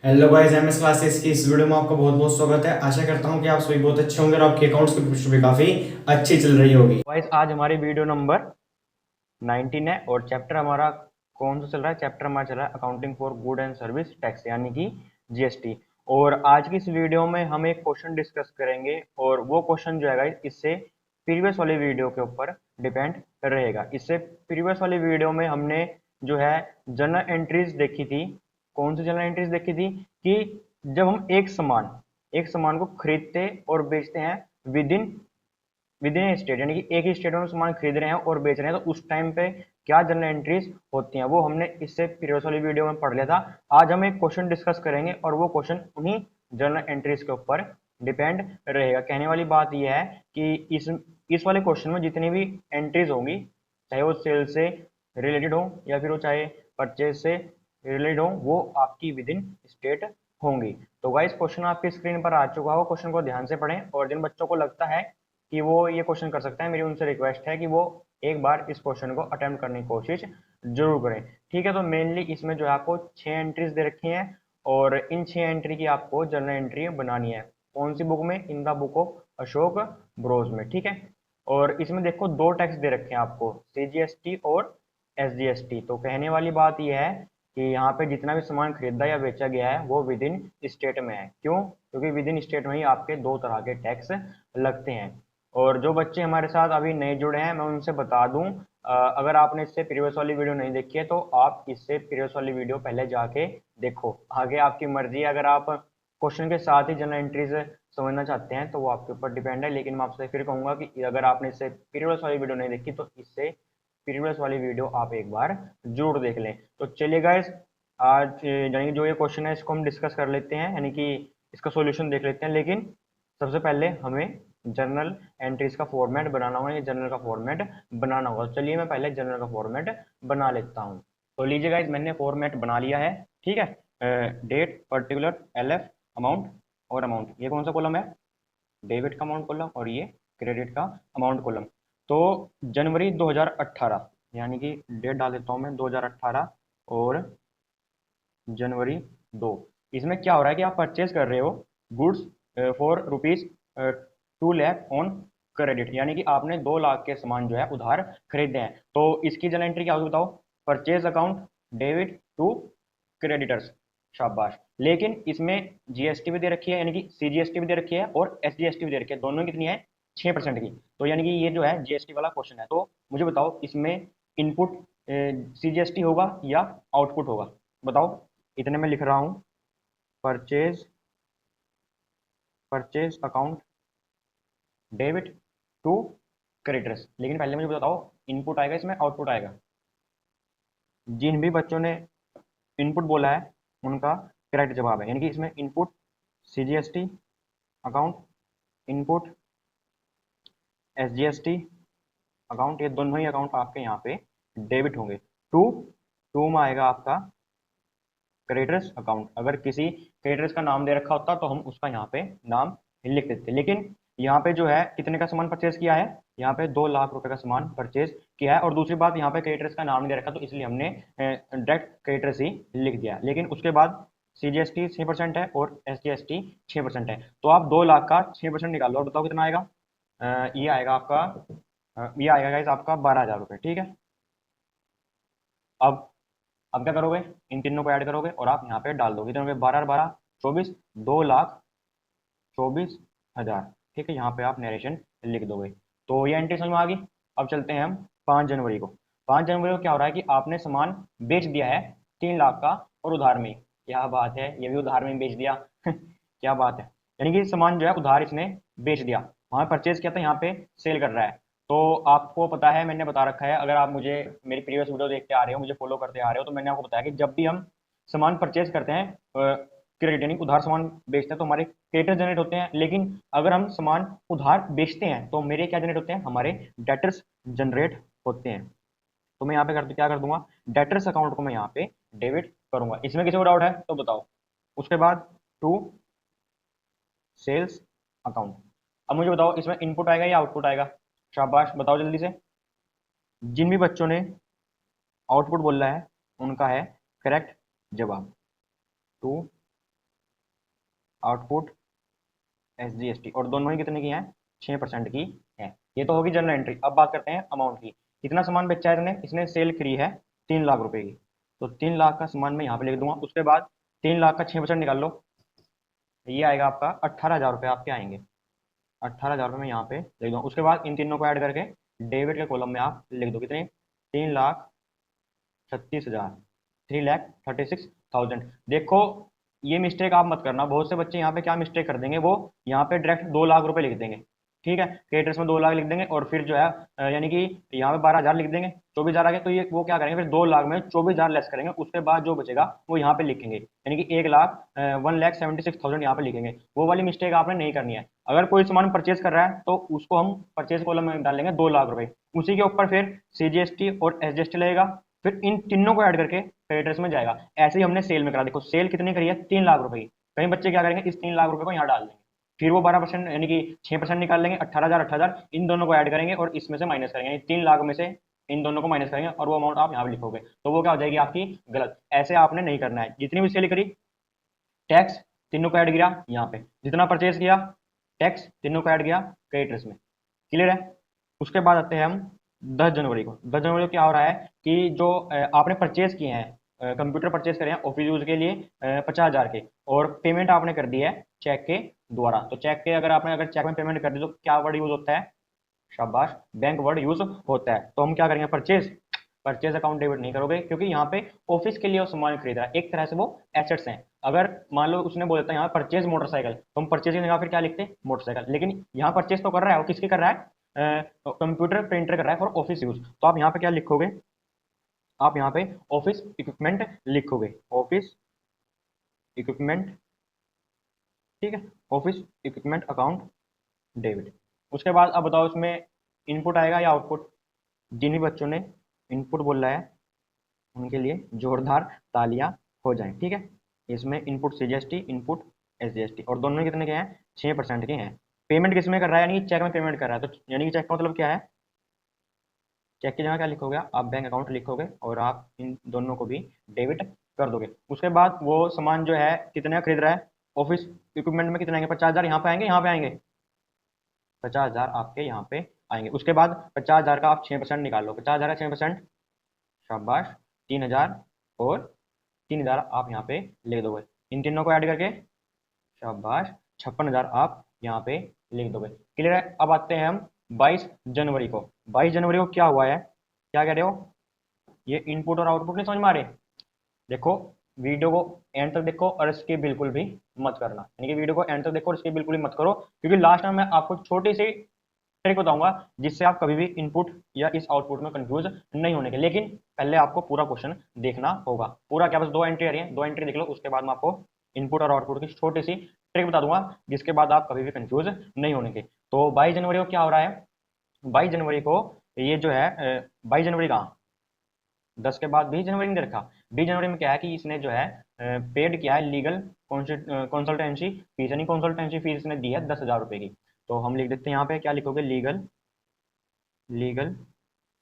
Hello guys, MS classes की इस video में आपका बहुत बहुत स्वागत है। आशा करता हूं कि आप सभी बहुत अच्छे होंगे और आपके अकाउंट्स की प्रोसेस भी काफी अच्छी चल रही होगी। गाइस, आज हमारी वीडियो नंबर 19 है और चैप्टर हमारा कौन सा चल रहा है? चैप्टर हमारा चल रहा है accounting for good and service tax यानी कि जीएसटी। और आज की इस वीडियो में हम एक क्वेश्चन डिस्कस करेंगे और वो क्वेश्चन जो है गाइस इससे प्रीवियस वाली वीडियो के ऊपर डिपेंड रहेगा। इससे प्रीवियस वाली वीडियो में हमने जो है जर्नल एंट्रीज देखी थी। कौन सी जर्नल एंट्रीज देखी थी? कि जब हम एक सामान को खरीदते और बेचते हैं with in with in state, यानी कि एक ही स्टेट में सामान खरीद रहे हैं और बेच रहे हैं, तो उस टाइम पे क्या जर्नल एंट्रीज होती हैं वो हमने इससे प्रीवियस वाली वीडियो में पढ़ लिया था। आज हम एक क्वेश्चन डिस्कस करेंगे और वो क्वेश्चन उन्हीं जर्नल एंट्रीज के ऊपर डिपेंड रहेगा। कहने वाली बात यह है कि इस वाले क्वेश्चन में जितनी भी एंट्रीज होंगी, चाहे वो सेल से रिलेटेड हो या फिर वो चाहे परचेज से रिलेटेड हो, वो आपकी विद इन स्टेट होंगी। तो गाइस, क्वेश्चन आपकी स्क्रीन पर आ चुका हो, क्वेश्चन को ध्यान से पढ़ें और जिन बच्चों को लगता है कि वो ये क्वेश्चन कर सकते हैं, मेरी उनसे रिक्वेस्ट है कि वो एक बार इस क्वेश्चन को अटेम्प्ट करने की कोशिश जरूर करें। ठीक है, तो मेनली इसमें जो है आपको 6 एंट्रीज दे रखी हैं और इन 6 एंट्री की आपको जर्नल एंट्री बनानी है। कौन सी बुक में? In the book of Ashok Bros में। ठीक है, और इसमें देखो दो टैक्स दे रखे हैं आपको, सीजीएसटी और एसजीएसटी। तो कहने वाली बात यह है कि यहाँ पे जितना भी सामान खरीदा या बेचा गया है वो विद इन स्टेट में है। क्यों? क्योंकि विद इन स्टेट में ही आपके दो तरह के टैक्स लगते हैं। और जो बच्चे हमारे साथ अभी नए जुड़े हैं मैं उनसे बता दूं, अगर आपने इससे प्रीवियस वाली वीडियो नहीं देखी है तो आप इससे प्रीवियस वाली वीडियो पहले जाके देखो। आगे आपकी मर्जी है, अगर आप क्वेश्चन के साथ ही जनरल एंट्रीज समझना चाहते हैं तो वो आपके ऊपर डिपेंड है। लेकिन मैं आपसे फिर कहूंगा कि अगर आपने इससे प्रीवियस वाली वीडियो नहीं देखी तो इससे प्रीवियस वाली वीडियो आप एक बार जरूर देख लें। तो चलिए गाइस, आज यानी कि जो ये क्वेश्चन है इसको हम डिस्कस कर लेते हैं, यानी कि इसका सॉल्यूशन देख लेते हैं। लेकिन सबसे पहले हमें जर्नल एंट्रीज का फॉर्मेट बनाना होगा, ये जर्नल का फॉर्मेट बनाना होगा। चलिए मैं पहले जर्नल का फॉर्मेट बना लेता हूँ। तो लीजिए गाइस, मैंने फॉर्मेट बना लिया है। ठीक है, डेट, पर्टिकुलर, एलएफ, अमाउंट और अमाउंट, ये कौन सा कॉलम है? डेबिट का अमाउंट कॉलम और ये क्रेडिट का अमाउंट कॉलम। तो जनवरी 2018 यानी कि डेट डाल देता हूँ मैं 2018 और जनवरी 2। इसमें क्या हो रहा है कि आप परचेज कर रहे हो goods for rupees 2 lakh on credit, यानी कि आपने 2 लाख के सामान जो है उधार खरीदे हैं। तो इसकी जर्नल एंट्री क्या होगी बताओ? Purchase account debit to creditors. शाबाश। लेकिन इसमें जीएसटी भी दे रखी है, यानी कि सीजीएसटी भी दे रखी है और एसजीएसटी भी दे रखी है। दोनों कितनी है? 6% की। तो यानी कि ये जो है जीएसटी वाला क्वेश्चन है। तो मुझे बताओ इसमें इनपुट सीजीएसटी होगा या आउटपुट होगा? बताओ। इतने में लिख रहा हूँ, purchase purchase account debit to creditors. लेकिन पहले मुझे बताओ इनपुट आएगा इसमें आउटपुट आएगा? जिन भी बच्चों ने इनपुट बोला है उनका करेक्ट जवाब है, यानी कि इसमें input CGST account, input SGST account, ये दोनों ही अकाउंट आपके यहाँ पे डेबिट होंगे। टू टू में आएगा आपका क्रेडिटर्स अकाउंट। अगर किसी क्रेडिटर्स का नाम दे रखा होता तो हम उसका यहाँ पे नाम लिख देते। लेकिन यहाँ पे जो है कितने का सामान परचेज किया है? यहाँ पे 2 लाख रुपए का सामान परचेज किया है। और दूसरी बात, यहाँ पे क्रेडिटर्स का नाम नहीं दे रखा तो इसलिए हमने डायरेक्ट क्रेडिटर्स ही लिख दिया। लेकिन उसके बाद सीजीएसटी 6% है और एसजीएसटी 6% है। तो आप 2 लाख का 6% निकालो और बताओ कितना आएगा? ये आएगा आपका, ये आएगा गाइस आपका 12,000 रुपये। ठीक है, अब क्या करोगे? इन तीनों को ऐड करोगे और आप यहाँ पे डाल दोगे। कितने हो गए? 12 और 12 24, 2,24,000। ठीक है, यहाँ पे आप नरेशन लिख दोगे। तो ये एंट्री समझ में आ गई। अब चलते हैं हम 5 जनवरी को। 5 जनवरी को क्या हो रहा है कि आपने सामान बेच दिया है 3 लाख का और उधार में। क्या बात है, ये भी उधार में बेच दिया क्या बात है, यानी कि सामान जो है उधार इसने बेच दिया। वहां परचेज किया था, यहाँ पे सेल कर रहा है। तो आपको पता है, मैंने बता रखा है, अगर आप मुझे मेरी प्रीवियस वीडियो देखते आ रहे हो, मुझे फॉलो करते आ रहे हो, तो मैंने आपको बताया कि जब भी हम सामान परचेज करते हैं क्रेडिट यानी उधार सामान बेचते हैं तो हमारे क्रेडिटर जनरेट होते हैं। लेकिन अगर हम सामान उधार बेचते हैं तो मेरे क्या जनरेट होते हैं? हमारे डेटर्स जनरेट होते हैं। तो मैं यहाँ पे क्या कर दूंगा? डेटर्स अकाउंट को मैं यहाँ पे डेबिट करूंगा। इसमें किसी को डाउट है तो बताओ। उसके बाद टू सेल्स अकाउंट। अब मुझे बताओ इसमें इनपुट आएगा या आउटपुट आएगा? शाबाश, बताओ जल्दी से। जिन भी बच्चों ने आउटपुट बोला है उनका है करेक्ट जवाब। टू आउटपुट SGST, और दोनों ही कितने की हैं, 6% की है। ये तो होगी जनरल एंट्री। अब बात करते हैं अमाउंट की। कितना सामान बेचा है इसने, इसने सेल करी है 3 लाख रुपए की, तो 3 लाख का सामान मैं यहाँ पे लिख दूंगा। उसके बाद 3 लाख का 6% निकाल लो, ये आएगा आपका 18,000 रुपये आपके आएंगे। 18,000 रुपये मैं यहाँ पे लिख दूंगा। उसके बाद इन तीनों को ऐड करके डेबिट के कॉलम में आप लिख दो कितने, 3,36,000, 3,36,000। देखो ये मिस्टेक आप मत करना, बहुत से बच्चे यहाँ पे क्या मिस्टेक कर देंगे, वो यहाँ पे डायरेक्ट 2 लाख रुपए लिख देंगे। ठीक है, क्रेडिटर्स में 2 लाख लिख देंगे और फिर जो है यानी कि यहाँ पे 12,000 लिख देंगे, 24,000 आ गए, तो ये वो क्या करेंगे, फिर 2 लाख में 24,000 लेस करेंगे, उसके बाद जो बचेगा वो यहाँ पे लिखेंगे, यानी कि 1,76,000 यहाँ पे लिखेंगे। वो वाली मिस्टेक आपने नहीं करनी है। अगर कोई सामान परचेज कर रहा है तो उसको हम परचेज कॉलम में डालेंगे 2 लाख रुपए, उसी के ऊपर फिर CGST और SGST लगेगा, फिर इन तीनों को ऐड करके क्रेडिटर्स में जाएगा। ऐसे ही हमने सेल में करा, देखो सेल कितनी करी है, 3 लाख रुपए की। कई बच्चे क्या करेंगे, इस 3 लाख रुपए को यहाँ डाल देंगे, फिर वो 12% यानी कि 6% निकाल लेंगे, 18,000 इन दोनों को ऐड करेंगे और इसमें से माइनस करेंगे, 3 लाख में से इन दोनों को माइनस करेंगे और वो अमाउंट आप यहाँ पे लिखोगे, तो वो क्या हो जाएगी आपकी गलत। ऐसे आपने नहीं करना है। जितनी भी सेल करी, टैक्स तीनों को ऐड किया यहाँ पे, जितना परचेज किया टैक्स तीनों को ऐड किया क्रेडिटर्स में। क्लियर है। उसके बाद आते हैं हम 10 जनवरी को। 10 जनवरी को क्या हो रहा है कि जो आपने परचेज किए हैं, कंप्यूटर परचेज करे हैं ऑफिस यूज के लिए 50,000 के, और पेमेंट आपने कर दी है चेक के द्वारा। तो चेक के अगर चेक में पेमेंट कर दी तो क्या वर्ड यूज होता है, शाबाश, बैंक वर्ड यूज होता है। तो हम क्या करेंगे, परचेज, परचेज अकाउंट डेबिट नहीं करोगे, क्योंकि यहाँ पे ऑफिस के लिए वो सामान खरीद रहा है, एक तरह से वो एसेट्स हैं। अगर मान लो उसने बोल देता है यहाँ परचेज मोटरसाइकिल, तो हम परचेज की जगह फिर क्या लिखते हैं, मोटरसाइकिल। लेकिन यहाँ परचेज तो कर रहा है, वो किसके कर रहा है, कंप्यूटर प्रिंटर कर रहा है फॉर ऑफिस यूज। तो आप यहाँ पे क्या लिखोगे, आप यहाँ पे ऑफिस इक्विपमेंट लिखोगे, ऑफिस इक्विपमेंट, ठीक है, ऑफिस इक्विपमेंट अकाउंट डेबिट। उसके बाद अब बताओ इसमें इनपुट आएगा या आउटपुट। जिन भी बच्चों ने इनपुट बोल रहा है उनके लिए जोरदार तालियां हो जाएं, ठीक है। इसमें इनपुट CGST, इनपुट SGST, और दोनों कितने के हैं, 6% के हैं। पेमेंट किस में कर रहा है, यानी कि चेक में पेमेंट कर रहा है, तो यानी कि चेक का मतलब क्या है, चेक की जगह क्या लिखोगे आप बैंक अकाउंट लिखोगे और आप इन दोनों को भी डेबिट कर दोगे। उसके बाद वो सामान जो है कितने खरीद रहा है, ऑफिस इक्विपमेंट में कितने आएंगे, 50,000 यहाँ पे आएंगे, यहाँ पे आएंगे 50,000 आपके यहाँ पे आएंगे। उसके बाद 50,000 का आप 6% निकाल लो, 50,000 का 6%, शाबाश, 3,000, और 3,000 आप यहाँ पे लिख दोगे, इन तीनों को ऐड करके शाबाश 56,000 आप यहाँ पे लिख दोगे। क्लियर है। अब आते हैं हम 22 जनवरी को। 22 जनवरी को क्या हुआ है, क्या कह रहे हो, ये इनपुट और आउटपुट नहीं समझ में आ रहे। देखो वीडियो को एंड तक देखो और इसकी बिल्कुल भी मत करना, यानी कि वीडियो को एंड तक देखो और इसकी बिल्कुल भी मत करो, क्योंकि लास्ट में मैं आपको छोटी सी ट्रिक बताऊंगा जिससे आप कभी भी इनपुट या इस आउटपुट में कंफ्यूज नहीं होने के। लेकिन पहले आपको पूरा क्वेश्चन देखना होगा, पूरा क्या, बस 2 एंट्री आ रही है, 2 एंट्री देख लो, उसके बाद मैं आपको इनपुट और आउटपुट की छोटी सी ट्रिक बता दूंगा जिसके बाद आप कभी भी कंफ्यूज नहीं होने के। तो 22 जनवरी को क्या हो रहा है, 22 जनवरी को ये जो है 22 जनवरी कहाँ, 10 के बाद 20 जनवरी नहीं दे रखा। 20 जनवरी में क्या है कि इसने जो है पेड किया है लीगल कंसल्टेंसी फीस, यानी कंसल्टेंसी फीस इसने दी है 10,000 रुपए की। तो हम लिख देते हैं यहाँ पे, क्या लिखोगे, लीगल, लीगल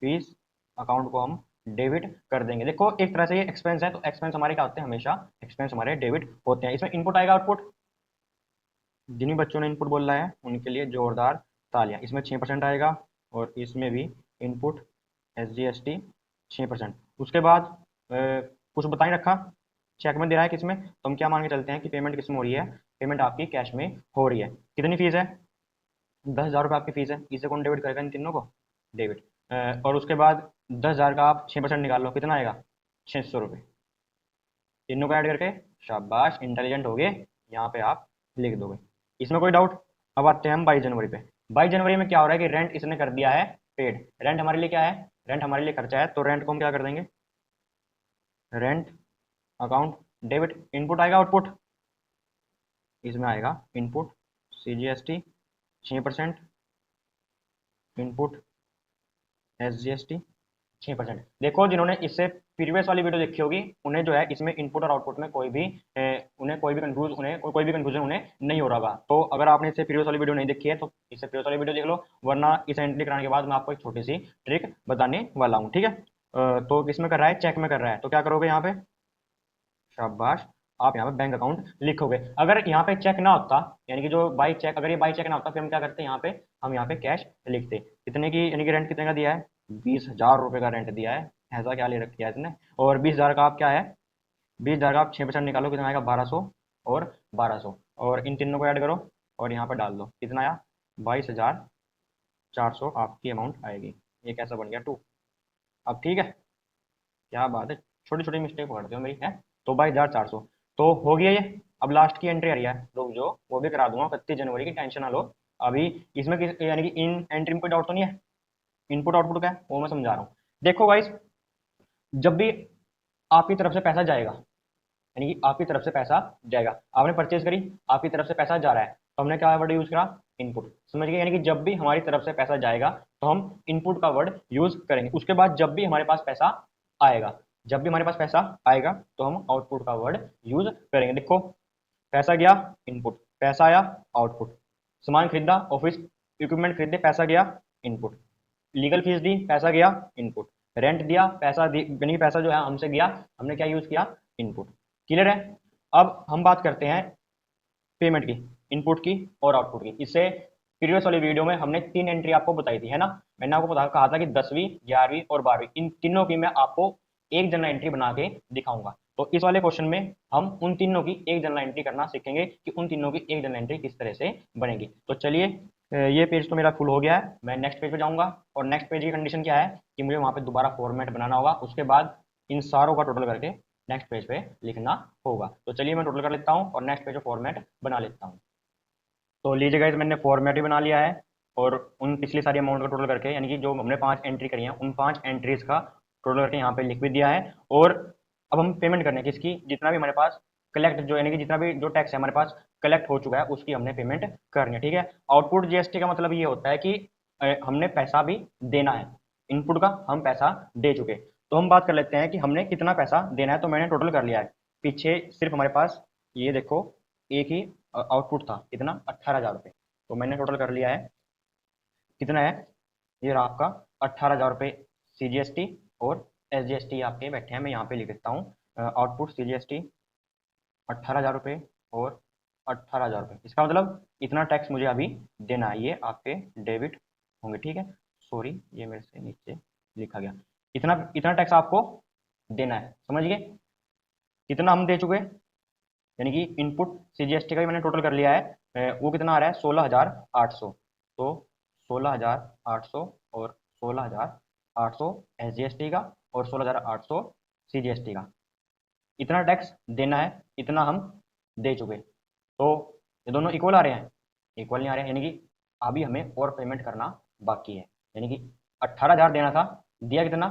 फीस अकाउंट को हम डेबिट कर देंगे। देखो एक तरह से ये एक्सपेंस है, तो एक्सपेंस हमारे क्या होते हैं, हमेशा एक्सपेंस हमारे डेबिट होते हैं। इसमें इनपुट आएगा, आउटपुट, जिन भी बच्चों ने इनपुट बोल रहा है उनके लिए जोरदार तालियां। इसमें 6% आएगा और इसमें भी इनपुट SGST 6%। उसके बाद कुछ बता ही रखा, चेक में दे रहा है किसमें, तो हम क्या मान के चलते हैं कि पेमेंट किस में हो रही है, पेमेंट आपकी कैश में हो रही है। कितनी फीस है, 10,000 रुपये आपकी फीस है, इसे कौन डेबिट करेगा, इन तीनों को डेबिट। और उसके बाद 10,000 का आप 6% निकाल लो, कितना आएगा, 600 रुपये, तीनों को ऐड करके शाबाश, इंटेलिजेंट हो गए, यहाँ पे आप लिख दोगे। इसमें कोई डाउट। अब आते हैं हम 22 जनवरी पे। 22 जनवरी में क्या हो रहा है कि रेंट इसने कर दिया है पेड। रेंट हमारे लिए क्या है, रेंट हमारे लिए खर्चा है, तो रेंट को हम क्या कर देंगे, रेंट अकाउंट डेबिट। इनपुट आएगा, आउटपुट, इसमें आएगा इनपुट CGST 6%, इनपुट SGST 6%। देखो जिन्होंने इससे प्रीवियस वाली वीडियो देखी होगी उन्हें जो है इसमें इनपुट और आउटपुट में उन्हें कोई भी कंफ्यूजन उन्हें नहीं हो रहा होगा। तो अगर आपने इससे प्रीवियस वाली वीडियो नहीं देखी है तो इससे प्रीवियस वाली वीडियो देख लो, वरना इस एंट्री कराने के बाद मैं आपको एक छोटी सी ट्रिक बताने वाला हूँ, ठीक है। तो किसमें कर रहा है, चेक में कर रहा है, तो क्या करोगे यहाँ पे, शाबाश, आप यहाँ पे बैंक अकाउंट लिखोगे। अगर यहाँ पे चेक ना होता, यानी कि जो बाई चेक, अगर ये बाई चेक ना होता, फिर हम क्या करते हैं, यहाँ पे हम यहाँ पे कैश लिखते। कितने की, यानी कि रेंट कितने का दिया है, 20,000 रुपये का रेंट दिया है, ऐसा क्या ले रखा है इसने। और 20,000 का आप क्या है, 20,000 का आप 6% निकालो, कितना आएगा, 1200 और 1200, और इन तीनों को ऐड करो और यहाँ पर डाल दो, कितना आया, 22,400 आपकी अमाउंट आएगी। ये कैसा बन गया, 2। अब ठीक है, क्या बात है, छोटी छोटी मिस्टेक पकड़ते हो मेरी है। तो 22,400 तो हो गया ये। अब लास्ट की एंट्री आ रही है, रुक जो, वो भी करा दूंगा 31 जनवरी की, टेंशन ना लो। अभी इसमें किस, यानी कि इन एंट्री में कोई डाउट तो नहीं है, इनपुट आउटपुट का है वो मैं समझा रहा हूँ। देखो गाइस, जब भी आपकी तरफ से पैसा जाएगा, यानी कि आपकी तरफ से पैसा जाएगा, आपने परचेज करी, आपकी तरफ से पैसा जा रहा है, तो हमने क्या वर्ड यूज करा, इनपुट, समझ गए। यानी कि जब भी हमारी तरफ से पैसा जाएगा तो हम इनपुट का वर्ड यूज करेंगे। उसके बाद जब भी हमारे पास पैसा आएगा, जब भी हमारे पास पैसा आएगा तो हम आउटपुट का वर्ड यूज करेंगे। देखो, पैसा गया, इनपुट, पैसा आया, आउटपुट, सामान खरीदा, ऑफिस इक्विपमेंट खरीदे, पैसा गया, इनपुट, लीगल फीस दी, पैसा गया, इनपुट, रेंट दिया, पैसा यानी कि पैसा जो है हमसे गया, हमने क्या यूज किया, इनपुट। क्लियर है। अब हम बात करते हैं पेमेंट की, इनपुट की और आउटपुट की। इससे प्रीवियस वाली वीडियो में हमने 3 एंट्री आपको बताई थी, है ना। मैंने आपको कहा था कि 10वीं, 11वीं और 12वीं, इन तीनों की मैं आपको एक जनरल एंट्री बना के दिखाऊंगा। तो इस वाले क्वेश्चन में हम उन तीनों की एक जनरल एंट्री करना सीखेंगे कि उन तीनों की एक जनरल एंट्री किस तरह से बनेगी। तो चलिए, ये पेज तो मेरा फुल हो गया है, मैं नेक्स्ट पेज पे जाऊंगा। और नेक्स्ट पेज की कंडीशन क्या है कि मुझे वहां पे दोबारा फॉर्मेट बनाना होगा, उसके बाद इन सारों का टोटल करके नेक्स्ट पेज पे लिखना होगा। तो चलिए मैं टोटल कर लेता हूँ और नेक्स्ट पेज पे फॉर्मेट बना लेता हूँ। तो लीजिए गाइस, मैंने फॉर्मेट भी बना लिया है और उन पिछली सारी अमाउंट का टोटल करके, यानी कि जो हमने 5 एंट्री करी है, उन 5 एंट्रीज का टोटल करके यहाँ पे लिख भी दिया है। और अब हम पेमेंट करने की, इसकी जितना भी हमारे पास कलेक्ट, जो यानी कि जितना भी जो टैक्स है हमारे पास कलेक्ट हो चुका है, उसकी हमने पेमेंट करनी है। ठीक है। आउटपुट जीएसटी का मतलब ये होता है कि हमने पैसा भी देना है, इनपुट का हम पैसा दे चुके। तो हम बात कर लेते हैं कि हमने कितना पैसा देना है। तो मैंने टोटल कर लिया है, पीछे सिर्फ हमारे पास ये देखो एक ही आउटपुट था, कितना, 18,000 रुपये। तो मैंने टोटल कर लिया है, कितना है, ये रहा आपका 18,000 रुपये सीजीएसटी और एसजीएसटी आपके बैठे हैं। मैं यहाँ पे लिख देता हूँ, आउटपुट सीजीएसटी 18,000 रुपये और 18,000 रुपये। इसका मतलब इतना टैक्स मुझे अभी देना है, ये आपके डेबिट होंगे। ठीक है, सॉरी ये मेरे से नीचे लिखा गया, इतना इतना टैक्स आपको देना है, समझ गए। कितना हम दे चुके, यानी कि इनपुट सीजीएसटी का भी मैंने टोटल कर लिया है, वो कितना आ रहा है, 16,800। तो 16,800 और 16,800 एसजीएसटी का और 16,800 सीजीएसटी का, इतना टैक्स देना है, इतना हम दे चुके। तो ये दोनों इक्वल आ रहे हैं, इक्वल नहीं आ रहे हैं, यानी कि अभी हमें और पेमेंट करना बाकी है। यानी कि 18,000 देना था, दिया कितना,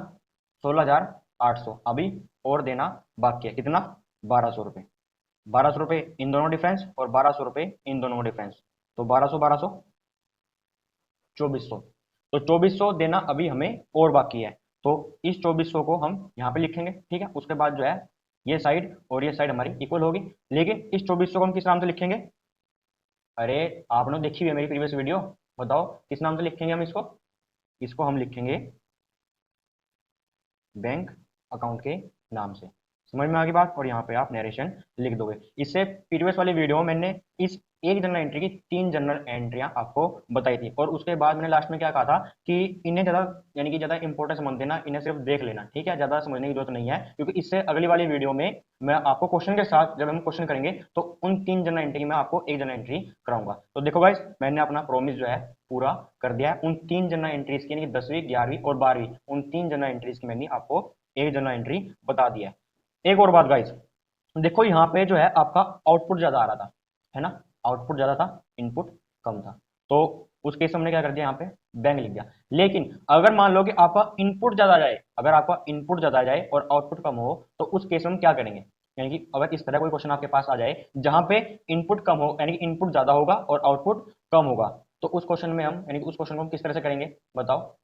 16,800, अभी और देना बाकी है, कितना, 1,200 रुपये। 1,200 रुपये इन दोनों डिफरेंस और 1,200 रुपये इन दोनों डिफरेंस, तो 1,200 1,200 2,400। तो 2,400 देना अभी हमें और बाकी है। तो इस 2,400 को हम यहाँ पे लिखेंगे। ठीक है, उसके बाद जो है ये साइड और ये साइड हमारी इक्वल होगी। लेकिन इस 2,400 को हम किस नाम से लिखेंगे, अरे आपने देखी हुई है मेरी प्रीवियस वीडियो, बताओ किस नाम से लिखेंगे हम इसको। इसको हम लिखेंगे बैंक अकाउंट के नाम से। समझ में आ गई बात। और यहाँ पे आप नरेशन लिख दोगे। इससे प्रीवियस वाली वीडियो में मैंने इस एक जनरल एंट्री की 3 जनरल एंट्रियां आपको बताई थी। और उसके बाद मैंने लास्ट में क्या कहा था कि इन्हें ज्यादा, यानी कि ज्यादा इंपॉर्टेंस मत देना, इन्हें सिर्फ देख लेना। ठीक है, ज्यादा समझने की जरूरत नहीं है, क्योंकि इससे अगली वाली वीडियो में मैं आपको क्वेश्चन के साथ, जब हम क्वेश्चन करेंगे तो उन 3 जनरल एंट्री की मैं आपको एक जनरल एंट्री कराऊंगा। तो देखो गाइस, मैंने अपना प्रॉमिस जो है पूरा कर दिया है। उन 3 जनरल एंट्रीज की, यानी 10वीं, 11वीं और 12वीं, उन 3 जनरल एंट्रीज की मैंने आपको एक जनरल एंट्री बता दिया है। एक और बात गाइस, देखो यहाँ पे जो है आपका आउटपुट ज्यादा आ रहा था, है ना, आउटपुट ज्यादा था, इनपुट कम था। तो उस केस में हमने क्या कर दिया, यहाँ पे बैंक लिख दिया। लेकिन अगर मान लो कि आपका इनपुट ज्यादा जाए, अगर आपका इनपुट ज्यादा जाए और आउटपुट कम हो, तो उस केस में हम क्या करेंगे, यानी कि अगर इस तरह कोई क्वेश्चन आपके पास आ जाए जहां पे इनपुट कम हो, यानी कि इनपुट ज्यादा होगा और आउटपुट कम होगा, तो उस क्वेश्चन में हम, यानी कि उस क्वेश्चन को हम किस तरह से करेंगे, बताओ।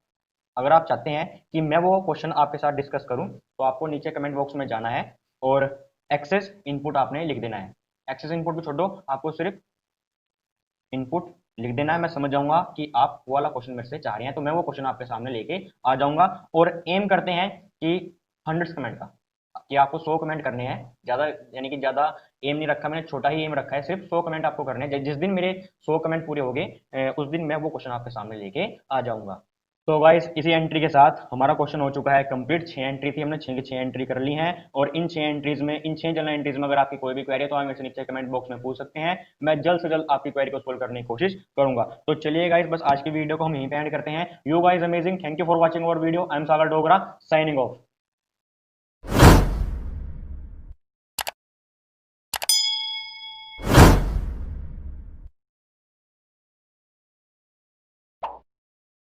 अगर आप चाहते हैं कि मैं वो क्वेश्चन आपके साथ डिस्कस करूं, तो आपको नीचे कमेंट बॉक्स में जाना है और एक्सेस इनपुट आपने लिख देना है। एक्सेस इनपुट भी छोड़ो, आपको सिर्फ इनपुट लिख देना है। मैं समझ जाऊंगा कि आप वो वाला क्वेश्चन मेरे से चाह रहे हैं, तो मैं वो क्वेश्चन आपके सामने लेके आ जाऊंगा। और एम करते हैं कि 100 कमेंट का, कि आपको 100 कमेंट करने हैं, ज्यादा, यानी कि ज्यादा एम नहीं रखा मैंने, छोटा ही एम रखा है, सिर्फ 100 कमेंट आपको करने हैं। जिस दिन मेरे 100 कमेंट पूरे हो गए उस दिन मैं वो क्वेश्चन आपके सामने लेके आ जाऊंगा। तो गाइस इसी एंट्री के साथ हमारा क्वेश्चन हो चुका है कंप्लीट। 6 एंट्री थी, हमने 6 की 6 एंट्री कर ली हैं। और इन 6 एंट्रीज में, इन 6 जनरल एंट्रीज में अगर आपकी कोई भी क्वेरी है तो आप मेरे से नीचे कमेंट बॉक्स में पूछ सकते हैं, मैं जल्द से जल्द आपकी क्वेरी को सोल्व करने की कोशिश करूंगा। तो चलिए गाइस बस आज की वीडियो को हम यहीं पे एंड करते हैं। You guys amazing, thank you for watching our video. I am Sagar Dogra signing off.